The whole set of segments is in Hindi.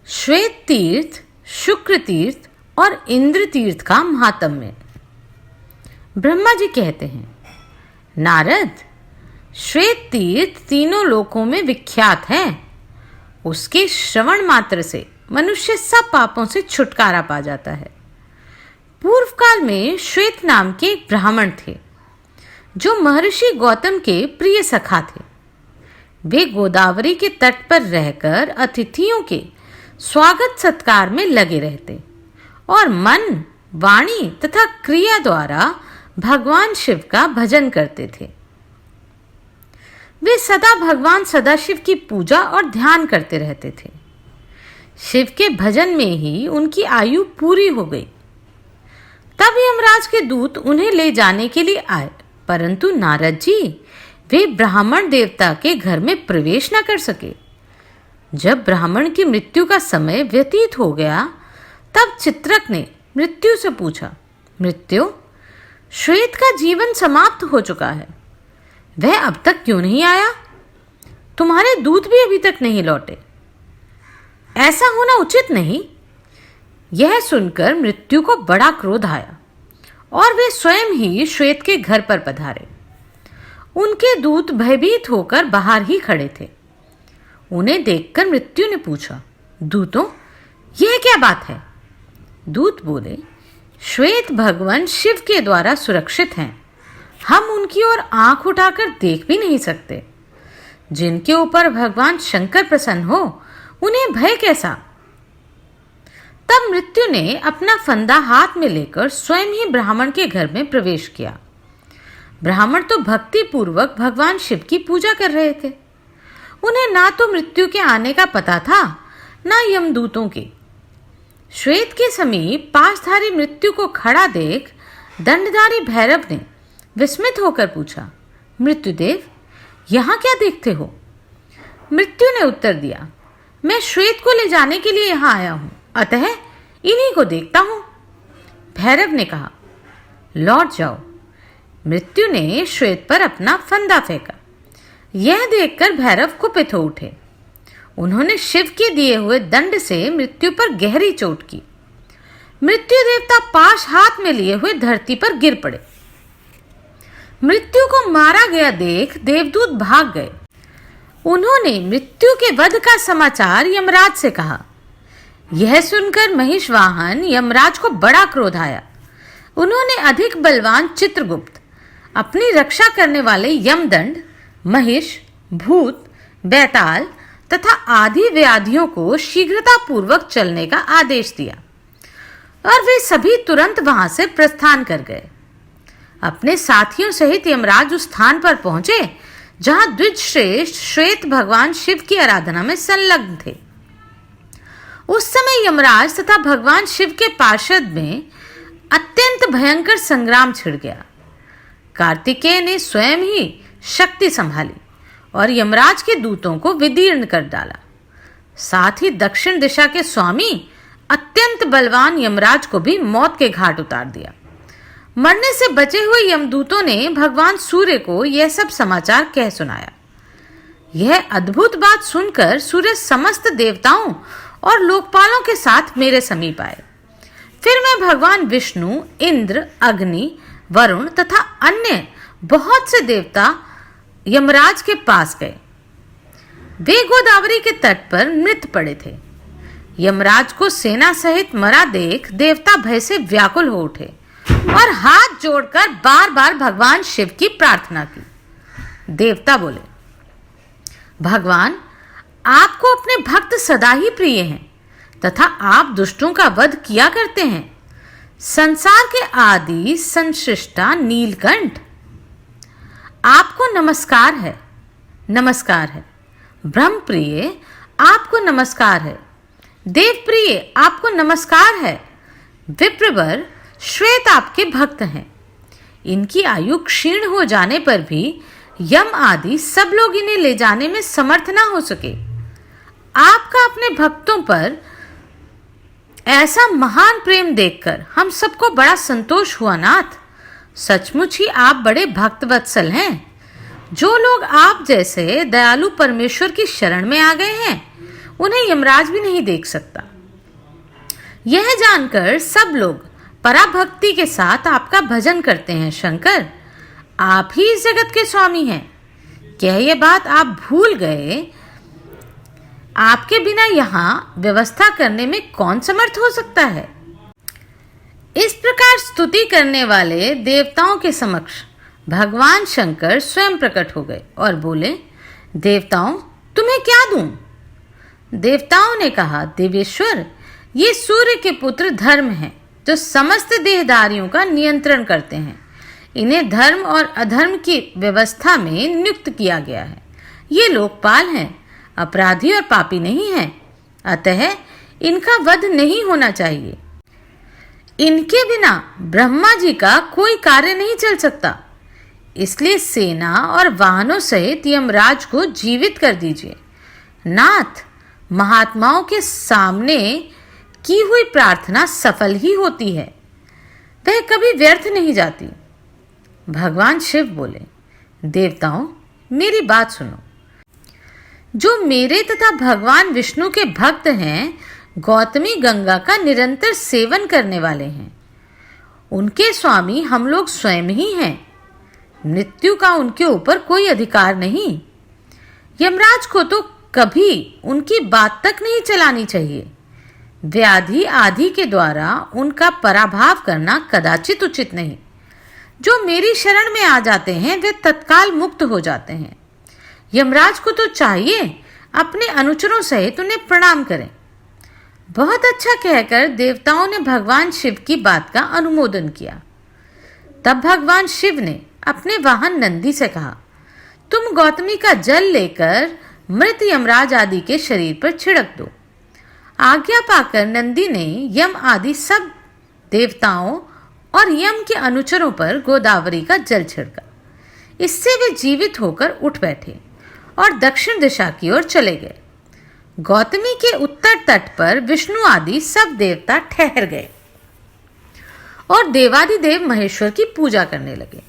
श्वेत तीर्थ, शुक्र तीर्थ और इंद्र तीर्थ का महात्म्य। ब्रह्मा जी कहते हैं, नारद, श्वेत तीर्थ तीनों लोकों में विख्यात है। उसके श्रवण मात्र से मनुष्य सब पापों से छुटकारा पा जाता है। पूर्व काल में श्वेत नाम के एक ब्राह्मण थे जो महर्षि गौतम के प्रिय सखा थे। वे गोदावरी के तट पर रहकर अतिथियों के स्वागत सत्कार में लगे रहते और मन, वाणी तथा क्रिया द्वारा भगवान शिव का भजन करते थे। वे सदा भगवान सदाशिव की पूजा और ध्यान करते रहते थे। शिव के भजन में ही उनकी आयु पूरी हो गई। तब यमराज के दूत उन्हें ले जाने के लिए आए, परंतु नारद जी वे ब्राह्मण देवता के घर में प्रवेश न कर सके। जब ब्राह्मण की मृत्यु का समय व्यतीत हो गया, तब चित्रक ने मृत्यु से पूछा, मृत्यु, श्वेत का जीवन समाप्त हो चुका है, वह अब तक क्यों नहीं आया? तुम्हारे दूत भी अभी तक नहीं लौटे। ऐसा होना उचित नहीं। यह सुनकर मृत्यु को बड़ा क्रोध आया और वे स्वयं ही श्वेत के घर पर पधारे। उनके दूत भयभीत होकर बाहर ही खड़े थे। उन्हें देखकर मृत्यु ने पूछा, दूतों, यह क्या बात है? दूत बोले, श्वेत भगवान शिव के द्वारा सुरक्षित हैं। हम उनकी ओर आंख उठाकर देख भी नहीं सकते। जिनके ऊपर भगवान शंकर प्रसन्न हो, उन्हें भय कैसा? तब मृत्यु ने अपना फंदा हाथ में लेकर स्वयं ही ब्राह्मण के घर में प्रवेश किया। ब्राह्मण तो भक्ति पूर्वक भगवान शिव की पूजा कर रहे थे। उन्हें ना तो मृत्यु के आने का पता था, ना यमदूतों के। श्वेत के समीप पाशधारी मृत्यु को खड़ा देख दंडधारी भैरव ने विस्मित होकर पूछा, मृत्युदेव, यहाँ क्या देखते हो? मृत्यु ने उत्तर दिया, मैं श्वेत को ले जाने के लिए यहाँ आया हूँ, अतः इन्हीं को देखता हूँ। भैरव ने कहा, लौट जाओ। मृत्यु ने श्वेत पर अपना फंदा फेंका। यह देखकर भैरव कुपित हो उठे। उन्होंने शिव के दिए हुए दंड से मृत्यु पर गहरी चोट की। मृत्यु देवता पाश हाथ में लिए हुए धरती पर गिर पड़े। मृत्यु को मारा गया देख देवदूत भाग गए। उन्होंने मृत्यु के वध का समाचार यमराज से कहा। यह सुनकर महिषवाहन यमराज को बड़ा क्रोध आया। उन्होंने अधिक बलवान चित्रगुप्त, अपनी रक्षा करने वाले यमदंड, महिष, भूत, बैताल तथा आदि व्याधियों को शीघ्रता पूर्वक चलने का आदेश दिया और वे सभी तुरंत वहां से प्रस्थान कर गए। अपने साथियों सहित यमराज उस स्थान पर पहुंचे जहां द्विज श्रेष्ठ श्वेत भगवान शिव की आराधना में संलग्न थे। उस समय यमराज तथा भगवान शिव के पार्षद में अत्यंत भयंकर संग्राम छिड़ गया। कार्तिकेय ने स्वयं ही शक्ति संभाली और यमराज के दूतों को विदीर्ण कर डाला। साथ ही दक्षिण दिशा के स्वामी अत्यंत बलवान यमराज को भी मौत के घाट उतार दिया। मरने से बचे हुए यमदूतों ने भगवान सूर्य को यह सब समाचार कह सुनाया। यह अद्भुत बात सुनकर सूर्य समस्त देवताओं और लोकपालों के साथ मेरे समीप आए। फिर मैं भगवान विष्णु, इंद्र, अग्नि, वरुण तथा अन्य बहुत से देवता यमराज के पास गए। वे गोदावरी के तट पर मृत पड़े थे। यमराज को सेना सहित मरा देख देवता भय से व्याकुल हो उठे और हाथ जोड़कर बार बार भगवान शिव की प्रार्थना की। देवता बोले, भगवान, आपको अपने भक्त सदा ही प्रिय हैं तथा आप दुष्टों का वध किया करते हैं। संसार के आदि संसृष्टा नीलकंठ, आपको नमस्कार है, नमस्कार है। ब्रह्म प्रिय, आपको नमस्कार है। देव प्रिय, आपको नमस्कार है। विप्रवर, श्वेत आपके भक्त हैं। इनकी आयु क्षीण हो जाने पर भी यम आदि सब लोग इन्हें ले जाने में समर्थ ना हो सके। आपका अपने भक्तों पर ऐसा महान प्रेम देखकर हम सबको बड़ा संतोष हुआ नाथ। सचमुच ही आप बड़े भक्तवत्सल हैं। जो लोग आप जैसे दयालु परमेश्वर की शरण में आ गए हैं, उन्हें यमराज भी नहीं देख सकता। यह जानकर सब लोग पराभक्ति के साथ आपका भजन करते हैं। शंकर, आप ही इस जगत के स्वामी हैं। क्या यह बात आप भूल गए? आपके बिना यहाँ व्यवस्था करने में कौन समर्थ हो सकता है? इस प्रकार स्तुति करने वाले देवताओं के समक्ष भगवान शंकर स्वयं प्रकट हो गए और बोले, देवताओं, तुम्हें क्या दूं? देवताओं ने कहा, देवेश्वर, ये सूर्य के पुत्र धर्म हैं, जो समस्त देहधारियों का नियंत्रण करते हैं। इन्हें धर्म और अधर्म की व्यवस्था में नियुक्त किया गया है। ये लोकपाल हैं, अपराधी और पापी नहीं हैं, अतः इनका वध नहीं होना चाहिए। इनके बिना ब्रह्मा जी का कोई कार्य नहीं चल सकता, इसलिए सेना और वाहनों सहित यमराज को जीवित कर दीजिए। नाथ, महात्माओं के सामने की हुई प्रार्थना सफल ही होती है, वह कभी व्यर्थ नहीं जाती। भगवान शिव बोले, देवताओं, मेरी बात सुनो। जो मेरे तथा भगवान विष्णु के भक्त हैं, गौतमी गंगा का निरंतर सेवन करने वाले हैं। उनके स्वामी हम लोग स्वयं ही हैं। मृत्यु का उनके ऊपर कोई अधिकार नहीं। यमराज को तो कभी उनकी बात तक नहीं चलानी चाहिए। व्याधि आदि के द्वारा उनका पराभव करना कदाचित उचित नहीं। जो मेरी शरण में आ जाते हैं वे तत्काल मुक्त हो जाते हैं। यमराज को तो चाहिए अपने अनुचरों सहित उन्हें प्रणाम करें। बहुत अच्छा कहकर देवताओं ने भगवान शिव की बात का अनुमोदन किया। तब भगवान शिव ने अपने वाहन नंदी से कहा, तुम गौतमी का जल लेकर मृत यमराज आदि के शरीर पर छिड़क दो। आज्ञा पाकर नंदी ने यम आदि सब देवताओं और यम के अनुचरों पर गोदावरी का जल छिड़का। इससे वे जीवित होकर उठ बैठे और दक्षिण दिशा की ओर चले गए। गौतमी के उत्तर तट पर विष्णु आदि सब देवता ठहर गए और देवादिदेव महेश्वर की पूजा करने लगे।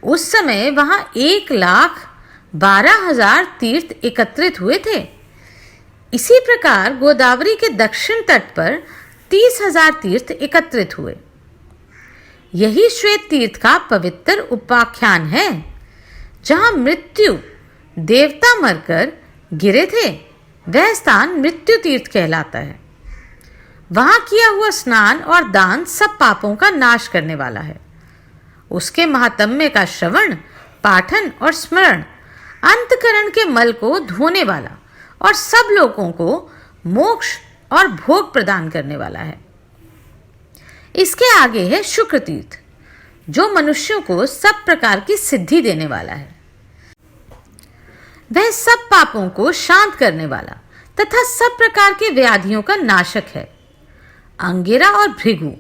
उस समय वहां 1,12,000 तीर्थ एकत्रित हुए थे। इसी प्रकार गोदावरी के दक्षिण तट पर 30,000 तीर्थ एकत्रित हुए। यही श्वेत तीर्थ का पवित्र उपाख्यान है। जहां मृत्यु देवता मरकर गिरे थे, वह स्थान मृत्यु तीर्थ कहलाता है। वहां किया हुआ स्नान और दान सब पापों का नाश करने वाला है। उसके महात्म्य का श्रवण, पाठन और स्मरण अंतकरण के मल को धोने वाला और सब लोगों को मोक्ष और भोग प्रदान करने वाला है। इसके आगे है शुक्र तीर्थ, जो मनुष्यों को सब प्रकार की सिद्धि देने वाला है। वह सब पापों को शांत करने वाला तथा सब प्रकार के व्याधियों का नाशक है। अंगिरा और भृगु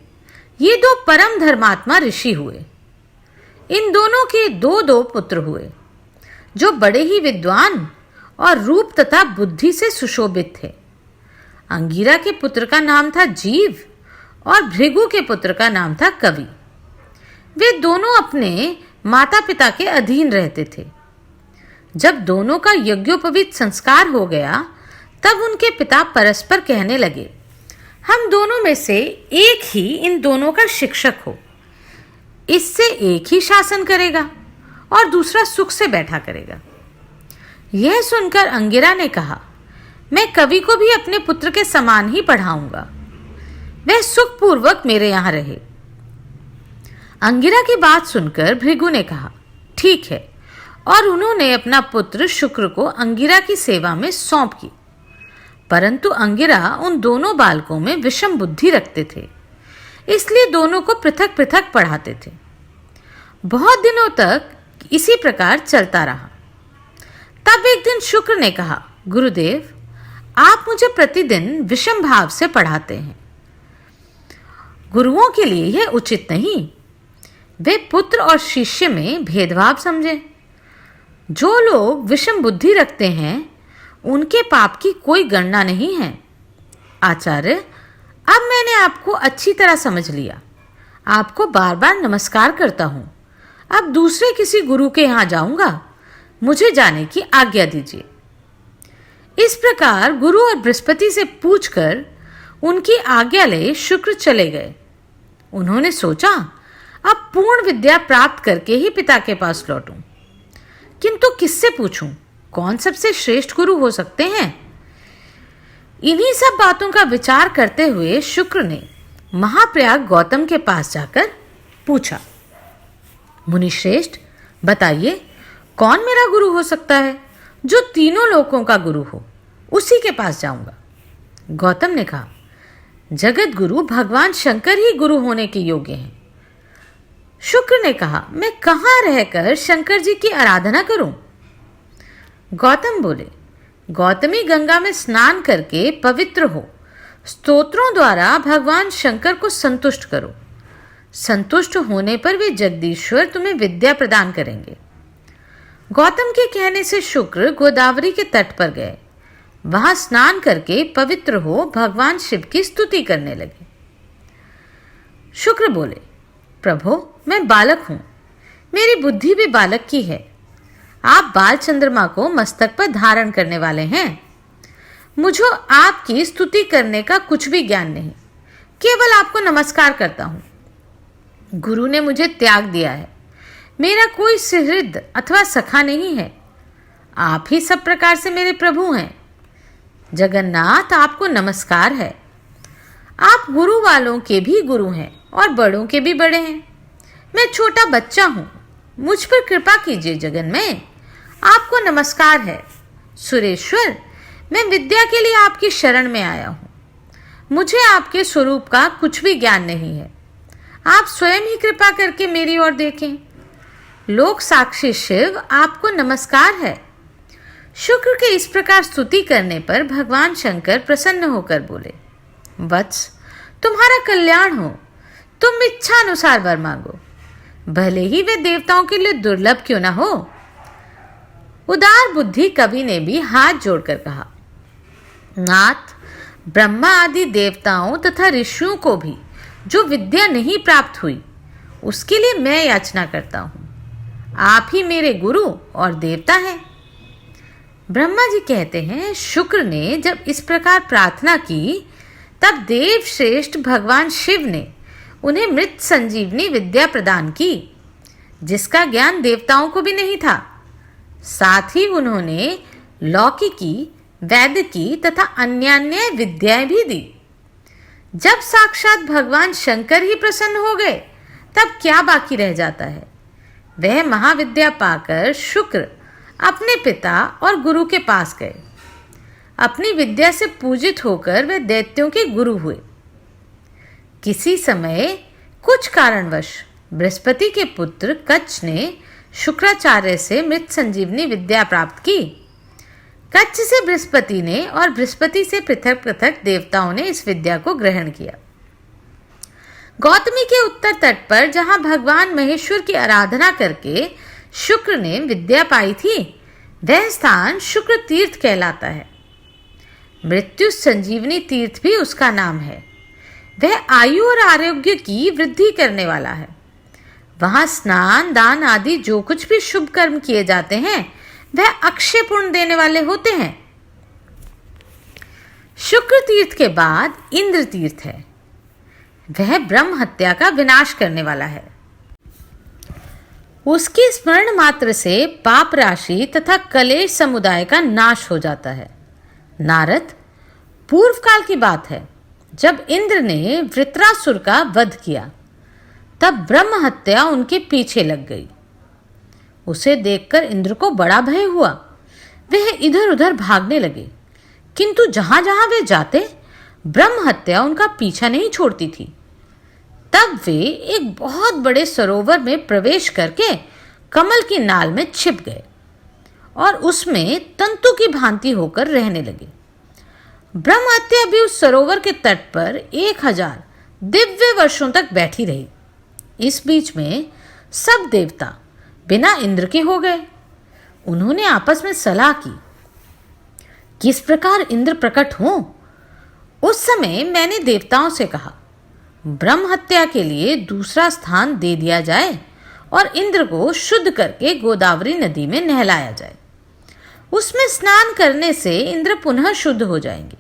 ये दो परम धर्मात्मा ऋषि हुए। इन दोनों के दो दो पुत्र हुए, जो बड़े ही विद्वान और रूप तथा बुद्धि से सुशोभित थे। अंगिरा के पुत्र का नाम था जीव और भृगु के पुत्र का नाम था कवि। वे दोनों अपने माता पिता के अधीन रहते थे। जब दोनों का यज्ञोपवीत संस्कार हो गया, तब उनके पिता परस्पर कहने लगे, हम दोनों में से एक ही इन दोनों का शिक्षक हो। इससे एक ही शासन करेगा और दूसरा सुख से बैठा करेगा। यह सुनकर अंगिरा ने कहा, मैं कवि को भी अपने पुत्र के समान ही पढ़ाऊंगा। वह सुखपूर्वक मेरे यहां रहे। अंगिरा की बात सुनकर भृगु ने कहा, ठीक है, और उन्होंने अपना पुत्र शुक्र को अंगिरा की सेवा में सौंप की। परंतु अंगिरा उन दोनों बालकों में विषम बुद्धि रखते थे, इसलिए दोनों को पृथक पृथक पढ़ाते थे। बहुत दिनों तक इसी प्रकार चलता रहा। तब एक दिन शुक्र ने कहा, गुरुदेव, आप मुझे प्रतिदिन विषम भाव से पढ़ाते हैं। गुरुओं के लिए यह उचित नहीं। वे पुत्र और शिष्य में भेदभाव समझें। जो लोग विषम बुद्धि रखते हैं, उनके पाप की कोई गणना नहीं है। आचार्य, अब मैंने आपको अच्छी तरह समझ लिया। आपको बार बार नमस्कार करता हूं। अब दूसरे किसी गुरु के यहां जाऊंगा। मुझे जाने की आज्ञा दीजिए। इस प्रकार गुरु और बृहस्पति से पूछकर उनकी आज्ञा ले शुक्र चले गए। उन्होंने सोचा अब पूर्ण विद्या प्राप्त करके ही पिता के पास लौटूं। किंतु किससे पूछूं? कौन सबसे श्रेष्ठ गुरु हो सकते हैं? इन्हीं सब बातों का विचार करते हुए शुक्र ने महाप्रयाग गौतम के पास जाकर पूछा, मुनिश्रेष्ठ बताइए, कौन मेरा गुरु हो सकता है जो तीनों लोकों का गुरु हो? उसी के पास जाऊंगा। गौतम ने कहा, जगत गुरु भगवान शंकर ही गुरु होने के योग्य हैं। शुक्र ने कहा, मैं कहाँ रहकर शंकर जी की आराधना करूं? गौतम बोले, गौतमी गंगा में स्नान करके पवित्र हो, स्तोत्रों द्वारा भगवान शंकर को संतुष्ट करो। संतुष्ट होने पर वे जगदीश्वर तुम्हें विद्या प्रदान करेंगे। गौतम के कहने से शुक्र गोदावरी के तट पर गए। वहां स्नान करके पवित्र हो भगवान शिव की स्तुति करने लगे। शुक्र बोले, प्रभो मैं बालक हूं, मेरी बुद्धि भी बालक की है। आप बाल चंद्रमा को मस्तक पर धारण करने वाले हैं। मुझे आपकी स्तुति करने का कुछ भी ज्ञान नहीं, केवल आपको नमस्कार करता हूं। गुरु ने मुझे त्याग दिया है, मेरा कोई सुहृद अथवा सखा नहीं है। आप ही सब प्रकार से मेरे प्रभु हैं। जगन्नाथ आपको नमस्कार है। आप गुरु वालों के भी गुरु हैं और बड़ों के भी बड़े हैं। मैं छोटा बच्चा हूं, मुझ पर कृपा कीजिए जगन में। आपको नमस्कार है। सुरेश्वर, मैं विद्या के लिए आपकी शरण में आया हूं। मुझे आपके स्वरूप का कुछ भी ज्ञान नहीं है। आप स्वयं ही कृपा करके मेरी ओर देखें। लोक साक्षी शिव आपको नमस्कार है। शुक्र के इस प्रकार स्तुति करने पर भगवान शंकर प्रसन्न होकर बोले, वत्स, तुम्हारा कल्याण हो। तुम इच्छा अनुसार वर मांगो, भले ही वे देवताओं के लिए दुर्लभ क्यों ना हो। उदार बुद्धि कवि ने भी हाथ जोड़कर कहा, नाथ, ब्रह्मा आदि देवताओं तथा ऋषियों को भी जो विद्या नहीं प्राप्त हुई, उसके लिए मैं याचना करता हूं। आप ही मेरे गुरु और देवता हैं। ब्रह्मा जी कहते हैं, शुक्र ने जब इस प्रकार प्रार्थना की, तब देव श्रेष्ठ भगवान शिव ने उन्हें मृत संजीवनी विद्या प्रदान की, जिसका ज्ञान देवताओं को भी नहीं था। साथ ही उन्होंने लौकिकी, वैदिकी तथा अन्यान्य विद्याएं भी दी। जब साक्षात भगवान शंकर ही प्रसन्न हो गए, तब क्या बाकी रह जाता है। वह महाविद्या पाकर शुक्र अपने पिता और गुरु के पास गए। अपनी विद्या से पूजित होकर वे दैत्यों के गुरु हुए। किसी समय कुछ कारणवश बृहस्पति के पुत्र कच्छ ने शुक्राचार्य से मृत संजीवनी विद्या प्राप्त की। कच्छ से बृहस्पति ने और बृहस्पति से पृथक पृथक देवताओं ने इस विद्या को ग्रहण किया। गौतमी के उत्तर तट पर जहां भगवान महेश्वर की आराधना करके शुक्र ने विद्या पाई थी, वह स्थान शुक्र तीर्थ कहलाता है। मृत्यु संजीवनी तीर्थ भी उसका नाम है। वह आयु और आरोग्य की वृद्धि करने वाला है। वहां स्नान, दान आदि जो कुछ भी शुभ कर्म किए जाते हैं, वह अक्षय पुण्य देने वाले होते हैं। शुक्र तीर्थ के बाद इंद्र तीर्थ है। वह ब्रह्म हत्या का विनाश करने वाला है। उसकी स्मरण मात्र से पाप राशि तथा कलेश समुदाय का नाश हो जाता है। नारद, पूर्व काल की बात है, जब इंद्र ने वृत्रासुर का वध किया, तब ब्रह्म हत्या उनके पीछे लग गई। उसे देखकर इंद्र को बड़ा भय हुआ। वह इधर उधर भागने लगे, किंतु जहां जहां वे जाते, ब्रह्म हत्या उनका पीछा नहीं छोड़ती थी। तब वे एक बहुत बड़े सरोवर में प्रवेश करके कमल की नाल में छिप गए और उसमें तंतु की भांति होकर रहने लगे। ब्रह्म हत्या भी उस सरोवर के तट पर 1000 दिव्य वर्षों तक बैठी रही। इस बीच में सब देवता बिना इंद्र के हो गए। उन्होंने आपस में सलाह की, किस प्रकार इंद्र प्रकट हों। उस समय मैंने देवताओं से कहा, ब्रह्म हत्या के लिए दूसरा स्थान दे दिया जाए और इंद्र को शुद्ध करके गोदावरी नदी में नहलाया जाए। उसमें स्नान करने से इंद्र पुनः शुद्ध हो जाएंगे।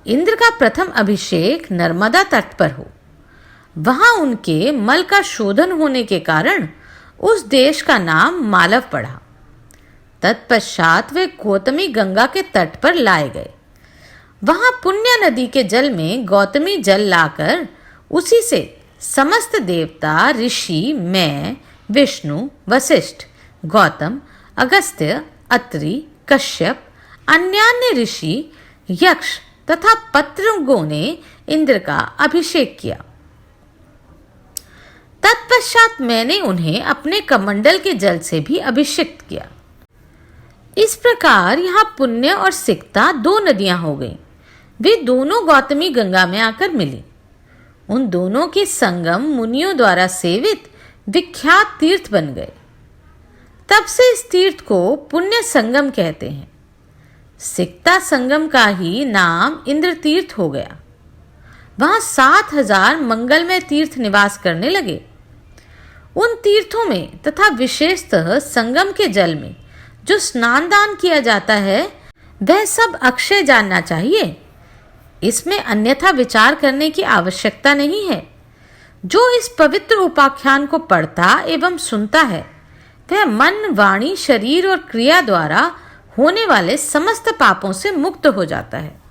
इंद्र का प्रथम अभिषेक नर्मदा तट पर हो। वहां उनके मल का शोधन होने के कारण उस देश का नाम मालव पड़ा। तत्पश्चात वे गौतमी गंगा के तट पर लाए गए। वहां पुण्य नदी के जल में गौतमी जल लाकर उसी से समस्त देवता, ऋषि, मैं, विष्णु, वशिष्ठ, गौतम, अगस्त्य, अत्रि, कश्यप, अन्यान्य ऋषि, यक्ष तथा पत्रगों ने इंद्र का अभिषेक किया। तत्पश्चात मैंने उन्हें अपने कमंडल के जल से भी अभिषिक्त किया। इस प्रकार यहाँ पुण्य और सिकता दो नदियां हो गईं। वे दोनों गौतमी गंगा में आकर मिली। उन दोनों के संगम मुनियों द्वारा सेवित विख्यात तीर्थ बन गए। तब से इस तीर्थ को पुण्य संगम कहते हैं। सिकता संगम का ही नाम इंद्र तीर्थ हो गया। वहां 7,000 मंगलमय तीर्थ निवास करने लगे। उन तीर्थों में तथा विशेषतः संगम के जल में जो स्नान दान किया जाता है वह सब अक्षय जानना चाहिए। इसमें अन्यथा विचार करने की आवश्यकता नहीं है। जो इस पवित्र उपाख्यान को पढ़ता एवं सुनता है वह मन, वाणी, शरीर और क्रिया द्वारा होने वाले समस्त पापों से मुक्त हो जाता है।